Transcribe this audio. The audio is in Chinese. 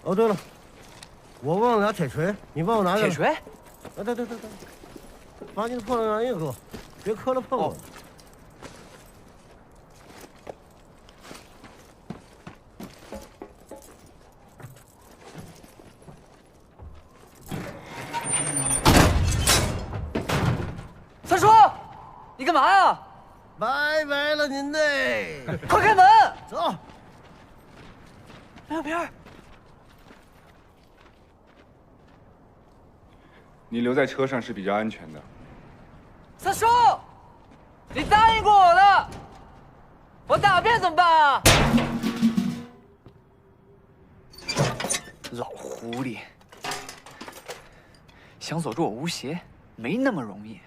哦，对了，我忘了拿铁锤，你帮我拿铁锤？对，把你的破烂让人给我，别磕了碰了。哦 三叔，你干嘛呀？拜拜了您嘞！快开门！走。梁小平，你留在车上是比较安全的。三叔，你答应过我的，我大便怎么办啊？老狐狸，想锁住我吴邪没那么容易。